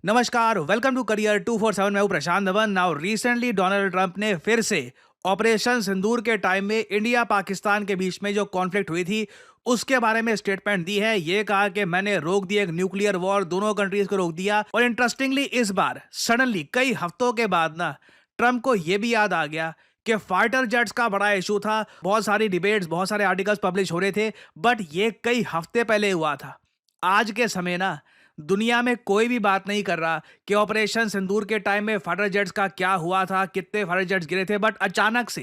नमस्कार, welcome to career 247। मैं हूं Prashant Dhawan. Now recently Donald Trump ने फिर से ऑपरेशन सिंदूर के टाइम में इंडिया पाकिस्तान के बीच में जो कॉन्फ्लिक्ट हुई थी उसके बारे में स्टेटमेंट दी है। ये कहा कि मैंने रोक दिया एक न्यूक्लियर वॉर, दोनों कंट्रीज को रोक दिया। और इंटरेस्टिंगली इस बार सडनली कई हफ्तों के बाद ना ट्रंप को यह भी याद आ गया कि फाइटर जेट्स का बड़ा इशू था। बहुत सारी डिबेट्स, बहुत सारे आर्टिकल्स पब्लिश हो रहे थे, बट ये कई हफ्ते पहले हुआ था। आज के समय ना दुनिया में कोई भी बात नहीं कर रहा कि ऑपरेशन सिंदूर के टाइम में फाइटर जेट्स का क्या हुआ था, कितने फाइटर जेट्स गिरे थे। बट अचानक से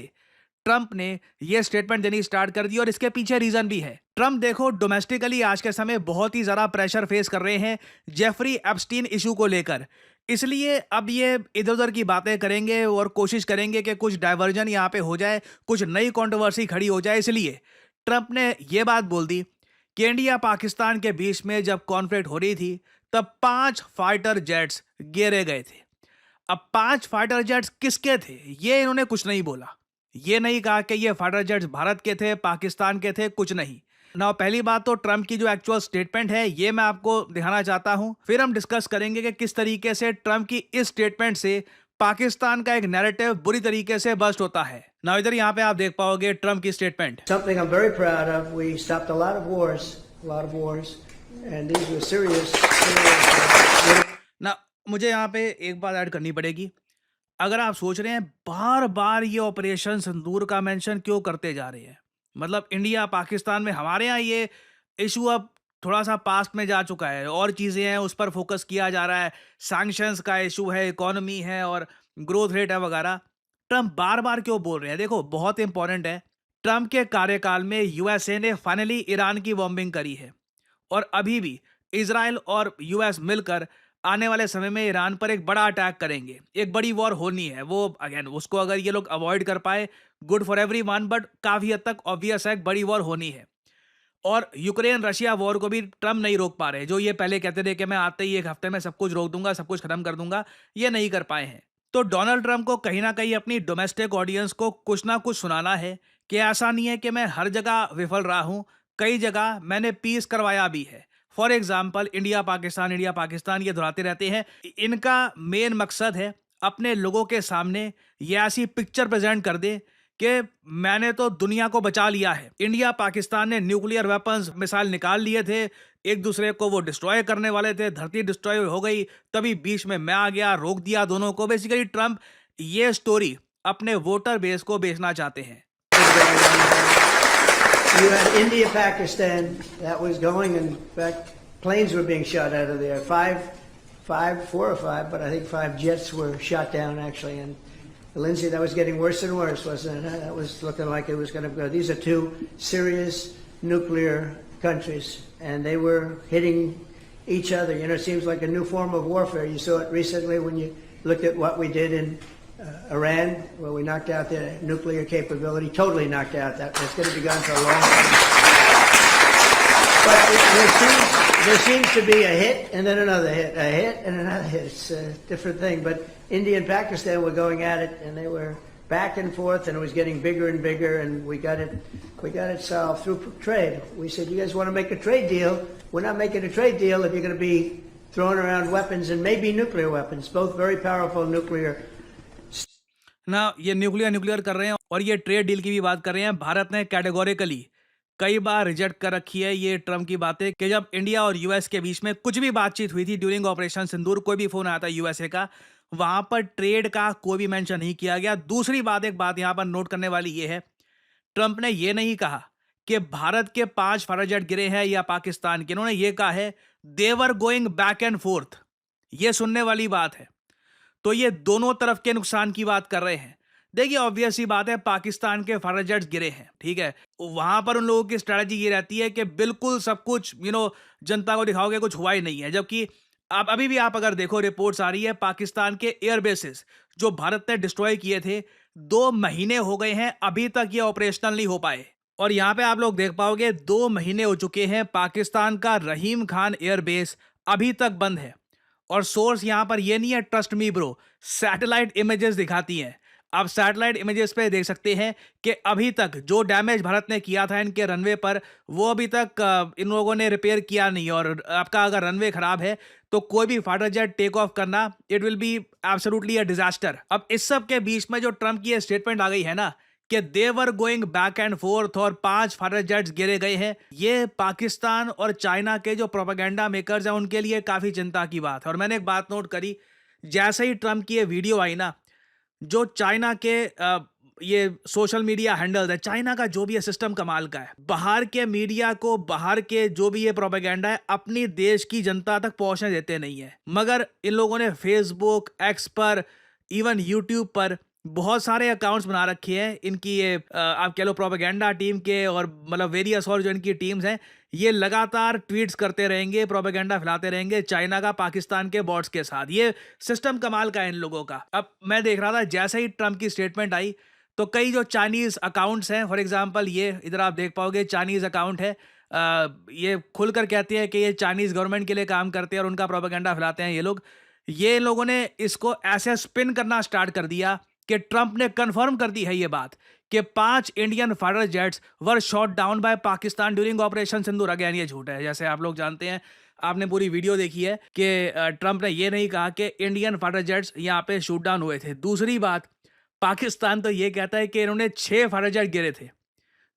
ट्रंप ने यह स्टेटमेंट देनी स्टार्ट कर दी और इसके पीछे रीजन भी है। ट्रंप देखो डोमेस्टिकली आज के समय बहुत ही ज्यादा प्रेशर फेस कर रहे हैं जेफरी एप्स्टीन इशू को लेकर। इसलिए अब ये इधर उधर की बातें करेंगे और कोशिश करेंगे कि कुछ डाइवर्जन यहां पे हो जाए, कुछ नई कंट्रोवर्सी खड़ी हो जाए। इसलिए ट्रंप ने यह बात बोल दी कि इंडिया पाकिस्तान के बीच में जब कॉन्फ्लिक्ट हो रही थी तब 5 फाइटर जेट्स गिरे गए थे। अब 5 फाइटर जेट्स किसके थे ये इन्होंने कुछ नहीं बोला। ये नहीं कहा कि ये फाइटर जेट्स भारत के थे, पाकिस्तान के थे, कुछ नहीं। ना पहली बात तो ट्रंप की जो एक्चुअल स्टेटमेंट है ये मैं आपको दिखाना चाहता हूं, फिर हम डिस्कस करेंगे कि किस तरीके से ट्रंप की इस स्टेटमेंट से पाकिस्तान का एक नैरेटिव बुरी तरीके से बस्ट होता है। ना इधर यहाँ पे आप देख पाओगे ट्रंप की statement. Something I'm very proud of. We stopped a lot of wars, and these were serious. ना मुझे यहाँ पे एक बात ऐड करनी पड़ेगी। अगर आप सोच रहे हैं बार बार ये ऑपरेशन सिंदूर का मेंशन क्यों करते जा रहे हैं, मतलब इंडिया पाकिस्तान में हमारे यहाँ ये इशू अब थोड़ा सा पास्ट में जा चुका है और चीज़ें हैं उस पर फोकस किया जा रहा है। सैंक्शंस का इशू है, इकोनॉमी है और ग्रोथ रेट है वगैरह। ट्रंप बार बार क्यों बोल रहे हैं? देखो बहुत इंपॉर्टेंट है। ट्रंप के कार्यकाल में यूएसए ने फाइनली ईरान की बॉम्बिंग करी है और अभी भी इजराइल और यूएस मिलकर आने वाले समय में ईरान पर एक बड़ा अटैक करेंगे। एक बड़ी वॉर होनी है, वो अगेन उसको अगर ये लोग अवॉइड कर पाए गुड फॉर एवरीवन, बट काफी हद तक ऑब्वियस है एक बड़ी वॉर होनी है। और यूक्रेन रशिया वॉर को भी ट्रम्प नहीं रोक पा रहे। जो ये पहले कहते थे कि मैं आते ही एक हफ्ते में सब कुछ रोक दूंगा, सब कुछ खत्म कर दूंगा, ये नहीं कर पाए हैं। तो डोनाल्ड ट्रंप को कहीं ना कहीं अपनी डोमेस्टिक ऑडियंस को कुछ ना कुछ सुनाना है कि ऐसा नहीं है कि मैं हर जगह विफल रहा हूं, कई जगह मैंने पीस करवाया भी है। फॉर एग्जाम्पल इंडिया पाकिस्तान ये दोहराते रहते हैं। इनका मेन मकसद है अपने लोगों के सामने ये ऐसी पिक्चर प्रेजेंट कर दे कि मैंने तो दुनिया को बचा लिया है। इंडिया पाकिस्तान ने न्यूक्लियर वेपन्स मिसाइल निकाल लिए थे, एक दूसरे को वो डिस्ट्रॉय करने वाले थे, धरती डिस्ट्रॉय हो गई, तभी बीच में मैं आ गया, रोक दिया दोनों को। बेसिकली ट्रंप ये स्टोरी अपने वोटर बेस को बेचना चाहते हैं। You had India, Pakistan, that was going. In fact, planes were being shot out of there. Four or five, but I think 5 jets were shot down actually. And Lindsay, that was getting worse and worse, wasn't it? That was looking like it was going to go. These are 2 serious nuclear countries, and they were hitting each other. You know, it seems like a new form of warfare. You saw it recently when you looked at what we did in Iran, where we knocked out their nuclear capability, totally knocked out. That's going to be gone for a long time. But there seems to be a hit and then another hit, a hit and another hit. It's a different thing. But India and Pakistan were going at it, and they were back and forth, and it was getting bigger and bigger, and we got it solved through trade. We said, you guys want to make a trade deal? We're not making a trade deal if you're going to be throwing around weapons, and maybe nuclear weapons, both very powerful nuclear. ना ये nuclear कर रहे हैं और ये trade deal की भी बात कर रहे हैं। भारत ने कैटेगोरिकली कई बार रिजेक्ट कर रखी है ये ट्रम्प की बातें कि जब इंडिया और यूएस के बीच में कुछ भी बातचीत हुई थी ड्यूरिंग ऑपरेशन सिंदूर, कोई भी फोन आया था यूएसए का, वहां पर ट्रेड का कोई भी मेंशन नहीं किया गया। दूसरी बात, एक बात यहां पर नोट करने वाली ये है, ट्रंप ने ये नहीं कहा कि भारत के 5 फाइटर जेट गिरे हैं या पाकिस्तान के। इन्होंने ये कहा है देवर गोइंग बैक एंड फोर्थ। ये सुनने वाली बात है। तो ये दोनों तरफ के नुकसान की बात कर रहे हैं। देखिए ऑब्वियस ही बात है, पाकिस्तान के फाइटर जेट्स गिरे हैं, ठीक है, वहां पर उन लोगों की स्ट्रेटजी ये रहती है कि बिल्कुल सब कुछ जनता को दिखाओगे, कुछ हुआ ही नहीं है। जबकि आप अभी भी आप अगर देखो रिपोर्ट्स आ रही है पाकिस्तान के एयर बेसिस जो भारत ने डिस्ट्रॉय किए थे, 2 महीने हो गए हैं, अभी तक ये ऑपरेशनल नहीं हो पाए। और यहां पे आप लोग देख पाओगे 2 महीने हो चुके हैं, पाकिस्तान का रहीम खान एयरबेस अभी तक बंद है। और सोर्स यहां पर ये नहीं है trust me bro, satellite images दिखाती हैं। आप सैटेलाइट इमेजेस पे देख सकते हैं कि अभी तक जो डैमेज भारत ने किया था इनके रनवे पर, वो अभी तक इन लोगों ने रिपेयर किया नहीं। और आपका अगर रनवे खराब है तो कोई भी फाइटर जेट टेक ऑफ करना, it will be absolutely a disaster. अब इस सब के बीच में जो ट्रम्प की ये स्टेटमेंट आ गई है ना कि they were going back and forth और 5 फाइटर जेट्स गिरे गए हैं, ये पाकिस्तान और चाइना के जो प्रोपेगेंडा मेकर्स हैं उनके लिए काफी चिंता की बात है। और मैंने एक बात नोट करी, जैसे ही ट्रम्प की ये वीडियो आई ना, जो चाइना के ये सोशल मीडिया हैंडल्स है, चाइना का जो भी ये सिस्टम कमाल का है, बाहर के मीडिया को, बाहर के जो भी ये प्रोपेगेंडा है, अपनी देश की जनता तक पहुंचने देते नहीं है। मगर इन लोगों ने फेसबुक, एक्स पर, इवन यूट्यूब पर बहुत सारे अकाउंट्स बना रखे हैं इनकी, ये आप कह लो प्रोपेगेंडा टीम के, और मतलब वेरियस और जो इनकी टीम्स हैं, ये लगातार ट्वीट्स करते रहेंगे, प्रोपेगेंडा फैलाते रहेंगे चाइना का पाकिस्तान के बॉट्स के साथ। ये सिस्टम कमाल का है इन लोगों का। अब मैं देख रहा था जैसे ही ट्रम्प की स्टेटमेंट आई तो कई जो चाइनीज अकाउंट्स हैं, फॉर एग्जांपल ये इधर आप देख पाओगे चाइनीज अकाउंट है, ये खुलकर कहते हैं कि ये चाइनीज गवर्नमेंट के लिए काम करते हैं और उनका प्रोपेगेंडा फैलाते हैं ये लोग। ये लोगों ने इसको ऐसे स्पिन करना स्टार्ट कर दिया कि ट्रम्प ने कंफर्म कर दी है ये बात कि 5 Indian fighter jets were shot down by Pakistan during operation Sindoor. Again ये झूठ है, जैसे आप लोग जानते हैं, आपने पूरी वीडियो देखी है कि ट्रम्प ने ये नहीं कहा कि इंडियन फाइटर जेट्स यहाँ पे शूट डाउन हुए थे। दूसरी बात, पाकिस्तान तो ये कहता है कि इन्होंने 6 फाइटर जेट गिरे थे।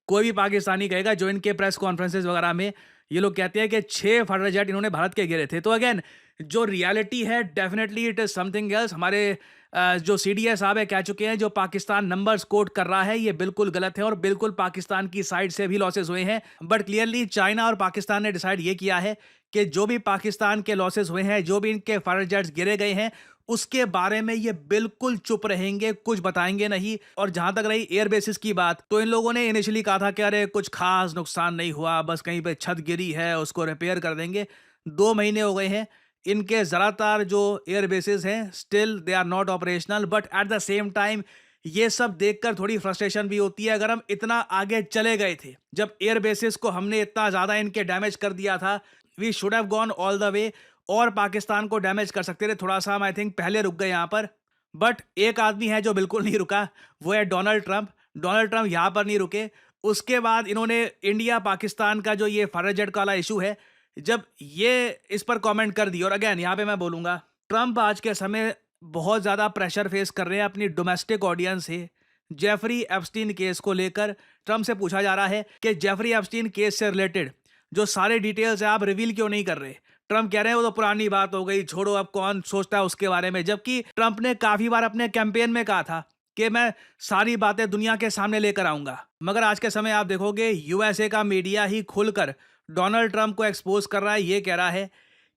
कोई भी पाकिस्तानी कहेगा जो इनके प्रेस कॉन्फ्रेंसेस वगैरह में ये लोग कहते हैं कि 6 फाइटर जेट इन्होंने भारत के गिरे थे। तो अगेन जो रियलिटी है, definitely it is something else. हमारे जो सीडीएस साहब है कह चुके हैं, जो पाकिस्तान नंबर्स कोट कर रहा है ये बिल्कुल गलत है और बिल्कुल पाकिस्तान की साइड से भी लॉसेस हुए हैं। बट क्लियरली चाइना और पाकिस्तान ने डिसाइड ये किया है कि जो भी पाकिस्तान के लॉसेस हुए हैं, जो भी इनके फाइटर जेट्स गिरे गए हैं, उसके बारे में ये बिल्कुल चुप रहेंगे, कुछ बताएंगे नहीं। और जहां तक रही एयर बेसिस की बात, तो इन लोगों ने इनिशियली कहा था कि अरे कुछ खास नुकसान नहीं हुआ, बस कहीं पे छत गिरी है, उसको रिपेयर कर देंगे। 2 महीने हो गए हैं, इनके ज़्यादातर जो एयर बेसिस हैं still they are not operational. But at the same time ये सब देखकर थोड़ी फ्रस्ट्रेशन भी होती है। अगर हम इतना आगे चले गए थे, जब एयर बेसिस को हमने इतना ज़्यादा इनके डैमेज कर दिया था, we should have gone all the way और पाकिस्तान को डैमेज कर सकते थे। थोड़ा सा हम आई थिंक पहले रुक गए यहाँ पर। बट एक आदमी है जो बिल्कुल नहीं रुका, वो है डोनाल्ड ट्रंप। डोनाल्ड ट्रंप यहाँ पर नहीं रुके। उसके बाद इन्होंने इंडिया पाकिस्तान का जो ये फाइटर जेट वाला इशू है, जब ये इस पर कमेंट कर दी, और अगेन यहाँ पे मैं बोलूँगा, ट्रंप आज के समय बहुत ज़्यादा प्रेशर फेस कर रहे हैं अपनी डोमेस्टिक ऑडियंस से। जेफरी एप्स्टीन केस को लेकर ट्रंप से पूछा जा रहा है कि जेफरी एप्स्टीन केस से रिलेटेड जो सारे डिटेल्स है आप रिवील क्यों नहीं कर रहे। ट्रंप कह रहे हैं वो तो पुरानी बात हो गई, छोड़ो, अब कौन सोचता है उसके बारे में। जबकि ट्रंप ने काफी बार अपने कैंपेन में कहा था कि मैं सारी बातें दुनिया के सामने लेकर आऊंगा। मगर आज के समय आप देखोगे यूएसए का मीडिया ही खुलकर डोनाल्ड ट्रंप को एक्सपोज कर रहा है। ये कह रहा है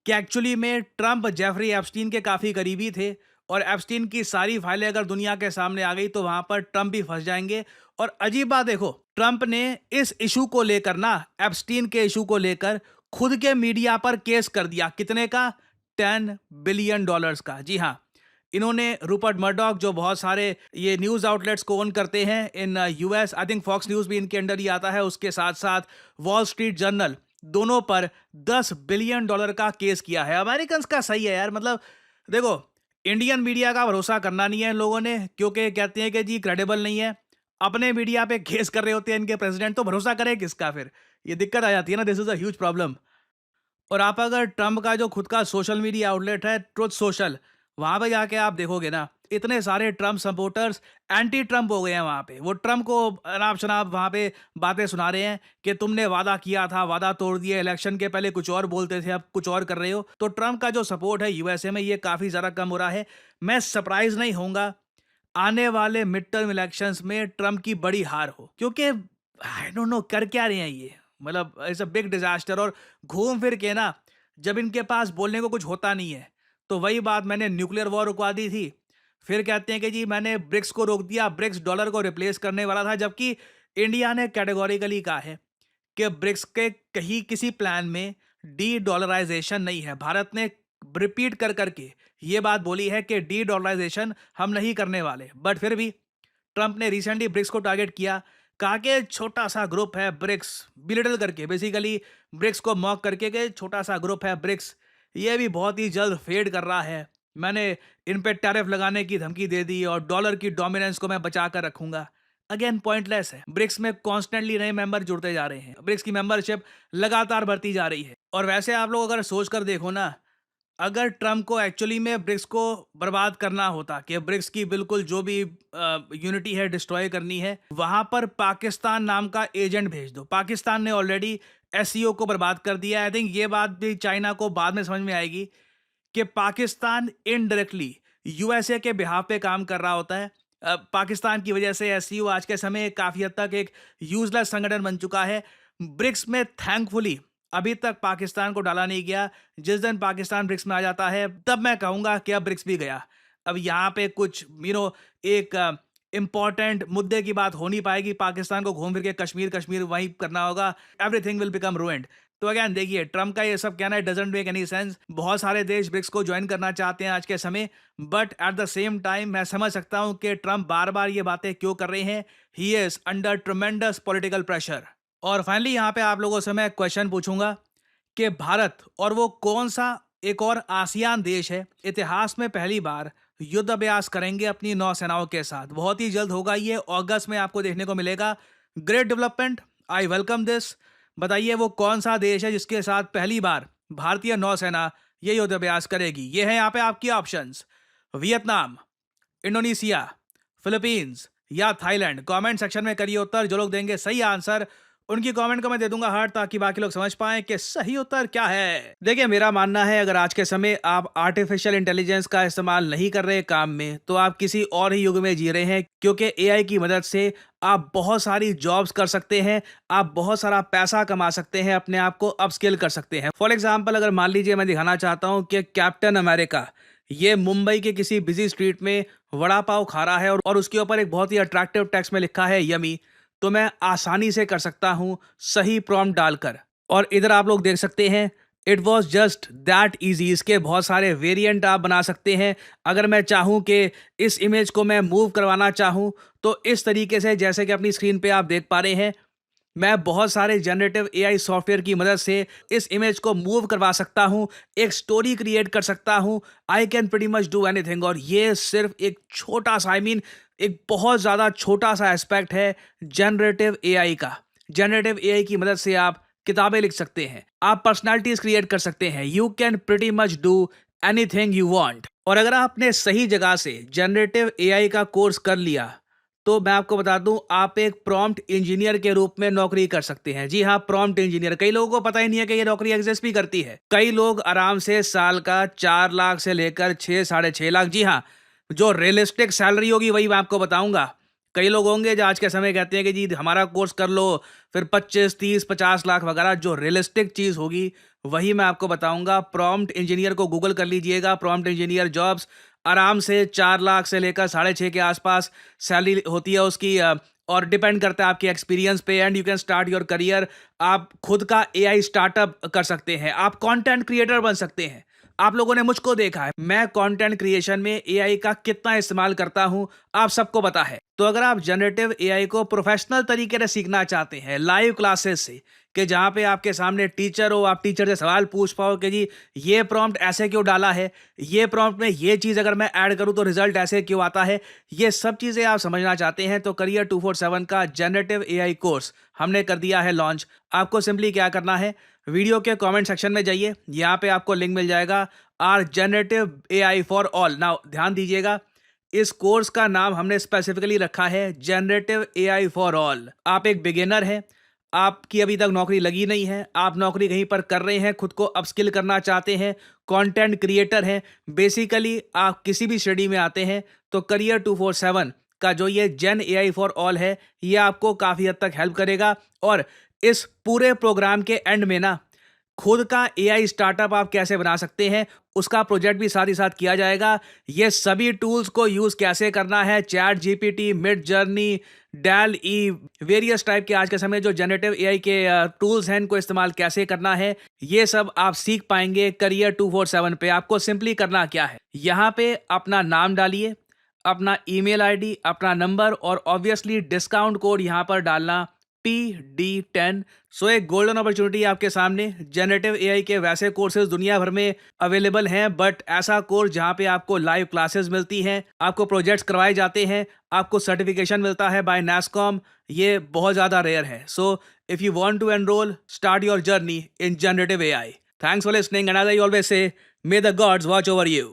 कि एक्चुअली में ट्रंप जेफरी एप्स्टीन के काफी करीबी थे और एप्स्टीन की सारी फाइलें अगर दुनिया के सामने आ गई तो वहां पर ट्रंप भी फंस जाएंगे। और अजीब बात देखो, ट्रंप ने इस इशू को लेकर ना, एप्स्टीन के इशू को लेकर खुद के मीडिया पर केस कर दिया। कितने का? $10 बिलियन का। जी हाँ, इन्होंने रूपर्ट मर्डॉक, जो बहुत सारे ये न्यूज आउटलेट्स को ओन करते हैं in US, I think Fox News भी इनके अंडर ही आता है, उसके साथ साथ वॉल स्ट्रीट जर्नल, दोनों पर $10 बिलियन का केस किया है। अमेरिकन का सही है यार, मतलब देखो, इंडियन मीडिया का भरोसा करना नहीं है इन लोगों ने, क्योंकि कहते हैं कि जी क्रेडिबल नहीं है। अपने मीडिया पे केस कर रहे होते हैं इनके प्रेसिडेंट, तो भरोसा करे किसका फिर? ये दिक्कत आ जाती है ना, this is a huge problem. और आप अगर ट्रंप का जो खुद का सोशल मीडिया आउटलेट है ट्रुथ सोशल, वहां पे जाके आप देखोगे ना, इतने सारे ट्रंप सपोर्टर्स एंटी ट्रंप हो गए हैं वहां पे। वो ट्रंप को अनाप शनाप वहां पे बातें सुना रहे हैं कि तुमने वादा किया था, वादा तोड़ दिया, इलेक्शन के पहले कुछ और बोलते थे, अब कुछ और कर रहे हो। तो ट्रंप का जो सपोर्ट है यूएसए में ये काफी ज्यादा कम हो रहा है। मैं सरप्राइज नहीं होऊंगा आने वाले मिड टर्म इलेक्शंस में ट्रंप की बड़ी हार हो, क्योंकि आई डोंट नो कर क्या रहे हैं ये, मतलब इट्स अ बिग डिजास्टर। और घूम फिर के ना, जब इनके पास बोलने को कुछ होता नहीं है, तो वही बात, मैंने न्यूक्लियर वॉर रुकवा दी थी, फिर कहते हैं कि जी मैंने ब्रिक्स को रोक दिया, ब्रिक्स डॉलर को रिप्लेस करने वाला था। जबकि इंडिया ने कैटेगोरिकली कहा है कि ब्रिक्स के कहीं किसी प्लान में डी डॉलराइजेशन नहीं है। भारत ने रिपीट कर करके ये बात बोली है कि डी डॉलराइजेशन हम नहीं करने वाले। बट फिर भी ट्रंप ने रिसेंटली ब्रिक्स को टारगेट किया, कहा कि छोटा सा ग्रुप है ब्रिक्स, बिलिटल करके, बेसिकली ब्रिक्स को मॉक करके के छोटा सा ग्रुप है ब्रिक्स, ये भी बहुत ही जल्द फेड कर रहा है। मैंने इन पे टैरिफ लगाने की धमकी दे दी और डॉलर की डोमिनेंस को मैं बचा कर रखूंगा। अगेन पॉइंटलेस है। ब्रिक्स में कॉन्स्टेंटली नए मेंबर जुड़ते जा रहे हैं। ब्रिक्स की मेंबरशिप लगातार बढ़ती जा रही है। और वैसे आप लोग अगर सोच कर देखो ना, अगर ट्रम्प को एक्चुअली में ब्रिक्स को बर्बाद करना होता कि ब्रिक्स की बिल्कुल जो भी यूनिटी है डिस्ट्रॉय करनी है, वहां पर पाकिस्तान नाम का एजेंट भेज दो। पाकिस्तान ने ऑलरेडी एससीओ को बर्बाद कर दिया। आई थिंक ये बात भी चाइना को बाद में समझ में आएगी कि पाकिस्तान इनडायरेक्टली यूएसए के बिहाफ पे काम कर रहा होता है। पाकिस्तान की वजह से एससीओ आज के समय काफ़ी हद तक एक यूजलेस संगठन बन चुका है। ब्रिक्स में थैंकफुली अभी तक पाकिस्तान को डाला नहीं गया। जिस दिन पाकिस्तान ब्रिक्स में आ जाता है तब मैं कहूँगा कि अब ब्रिक्स भी गया। अब यहाँ पे कुछ एक इम्पॉर्टेंट मुद्दे की बात हो नहीं पाएगी। पाकिस्तान को घूम फिर के कश्मीर कश्मीर वहीं करना होगा। Everything will become ruined. तो अगेन देखिए, ट्रम्प का ये सब कहना है डजंट मेक एनी सेंस। बहुत सारे देश ब्रिक्स को ज्वाइन करना चाहते हैं आज के समय, but at the same time मैं समझ सकता हूं कि ट्रम्प बार बार ये बातें क्यों कर रहे हैं। He is under tremendous political pressure. और फाइनली यहाँ पे आप लोगों से मैं क्वेश्चन पूछूंगा कि भारत और वो कौन सा एक और आसियान देश है इतिहास में पहली बार युद्ध अभ्यास करेंगे अपनी नौसेनाओं के साथ। बहुत ही जल्द होगा ये, अगस्त में आपको देखने को मिलेगा। Great development, I welcome this. बताइए वो कौन सा देश है जिसके साथ पहली बार भारतीय नौसेना ये युद्ध अभ्यास करेगी। ये है यहाँ पे आपकी ऑप्शंस: वियतनाम, इंडोनेशिया, फिलीपींस या थाईलैंड। कमेंट सेक्शन में करिए उत्तर। जो लोग देंगे सही आंसर उनकी कमेंट को मैं दे दूंगा हार्ट, ताकि बाकी लोग समझ पाएं कि सही उत्तर क्या है। देखिए, मेरा मानना है अगर आज के समय आप आर्टिफिशियल इंटेलिजेंस का इस्तेमाल नहीं कर रहे काम में, तो आप किसी और ही युग में जी रहे हैं, क्योंकि एआई की मदद से आप बहुत सारी जॉब्स कर सकते हैं, आप बहुत सारा पैसा कमा सकते हैं, अपने आप को अपस्किल कर सकते हैं। फॉर एग्जाम्पल, अगर मान लीजिए मैं दिखाना चाहता हूँ कि कैप्टन अमेरिका ये मुंबई के किसी बिजी स्ट्रीट में वड़ा पाव खा रहा है और उसके ऊपर एक बहुत ही अट्रैक्टिव टेक्स्ट में लिखा है यमी, तो मैं आसानी से कर सकता हूं सही प्रॉम्प्ट डालकर। और इधर आप लोग देख सकते हैं, it was just that easy. इसके बहुत सारे वेरिएंट आप बना सकते हैं। अगर मैं चाहूं कि इस इमेज को मैं मूव करवाना चाहूं, तो इस तरीके से, जैसे कि अपनी स्क्रीन पे आप देख पा रहे हैं, मैं बहुत सारे जनरेटिव एआई सॉफ्टवेयर की मदद से इस इमेज को मूव करवा सकता हूं, एक स्टोरी क्रिएट कर सकता हूं। I can pretty much do anything. और ये सिर्फ एक छोटा सा, एक बहुत ज़्यादा छोटा सा एस्पेक्ट है जनरेटिव एआई का। जनरेटिव एआई की मदद से आप किताबें लिख सकते हैं, आप पर्सनालिटीज क्रिएट कर सकते हैं। You can pretty much do anything you want. और अगर आपने सही जगह से जनरेटिव एआई का कोर्स कर लिया, तो मैं आपको बता दूं, आप एक प्रॉम्प्ट इंजीनियर के रूप में नौकरी कर सकते हैं। जी हाँ, प्रॉम्प्ट इंजीनियर। कई लोगों को पता ही नहीं है कि ये नौकरी एग्जिस्ट भी करती है। कई लोग आराम से साल का 4 लाख से लेकर 6 साढ़े 6 लाख, जी हाँ, जो रियलिस्टिक सैलरी होगी वही मैं आपको बताऊंगा। कई लोग होंगे जो आज के समय कहते हैं कि जी हमारा कोर्स कर लो, फिर 25 30 50 लाख वगैरह। जो रियलिस्टिक चीज़ होगी वही मैं आपको बताऊंगा। प्रॉम्प्ट इंजीनियर को गूगल कर लीजिएगा, प्रॉम्प्ट इंजीनियर जॉब्स। आराम से 4 लाख से लेकर 6.5 के आसपास सैलरी होती है उसकी। और डिपेंड करता है आपके एक्सपीरियंस पे। And you can start your career. आप खुद का एआई स्टार्टअप कर सकते हैं, आप कंटेंट क्रिएटर बन सकते हैं। आप लोगों ने मुझको देखा है, मैं कंटेंट क्रिएशन में एआई का कितना इस्तेमाल करता हूं, आप सबको पता है। तो अगर आप जनरेटिव एआई को प्रोफेशनल तरीके से सीखना चाहते हैं, लाइव क्लासेस से, कि जहां पे आपके सामने टीचर हो, आप टीचर से सवाल पूछ पाओ कि जी ये प्रॉम्प्ट ऐसे क्यों डाला है, ये प्रॉम्प्ट में ये चीज़ अगर मैं ऐड करूं तो रिजल्ट ऐसे क्यों आता है, ये सब चीज़ें आप समझना चाहते हैं, तो करियर 247 का जनरेटिव एआई कोर्स हमने कर दिया है लॉन्च। आपको सिंपली क्या करना है, वीडियो के कमेंट सेक्शन में जाइए, यहाँ पे आपको लिंक मिल जाएगा, our generative AI for all. Now ध्यान दीजिएगा, इस कोर्स का नाम हमने स्पेसिफिकली रखा है जनरेटिव एआई फॉर ऑल। आप एक बिगिनर हैं, आपकी अभी तक नौकरी लगी नहीं है, आप नौकरी कहीं पर कर रहे हैं, खुद को अपस्किल करना चाहते हैं, कंटेंट क्रिएटर हैं, बेसिकली आप किसी भी स्टडी में आते हैं, तो करियर 247 का जो ये जन एआई फॉर ऑल है, ये आपको काफ़ी हद तक हेल्प करेगा। और इस पूरे प्रोग्राम के एंड में ना, खुद का एआई स्टार्टअप आप कैसे बना सकते हैं उसका प्रोजेक्ट भी साथ ही साथ किया जाएगा। ये सभी टूल्स को यूज़ कैसे करना है, ChatGPT, Midjourney, DALL E, various type के आज के समय जो जनरेटिव एआई के टूल्स हैं, इनको इस्तेमाल कैसे करना है, ये सब आप सीख पाएंगे करियर 247 पे। आपको सिंपली करना क्या है, यहाँ पे अपना नाम डालिए, अपना ईमेल आईडी, अपना नंबर और ऑब्वियसली डिस्काउंट कोड यहाँ पर डालना PD10। सो एक गोल्डन अपॉर्चुनिटी आपके सामने। जनरेटिव एआई के वैसे कोर्सेज दुनिया भर में अवेलेबल हैं, बट ऐसा कोर्स जहां पे आपको लाइव क्लासेस मिलती हैं, आपको प्रोजेक्ट्स करवाए जाते हैं, आपको सर्टिफिकेशन मिलता है बाय NASSCOM, ये बहुत ज़्यादा रेयर है। So if you want to enrol, start your journey in generative AI. Thanks for listening, and as I always say, may the gods watch over you.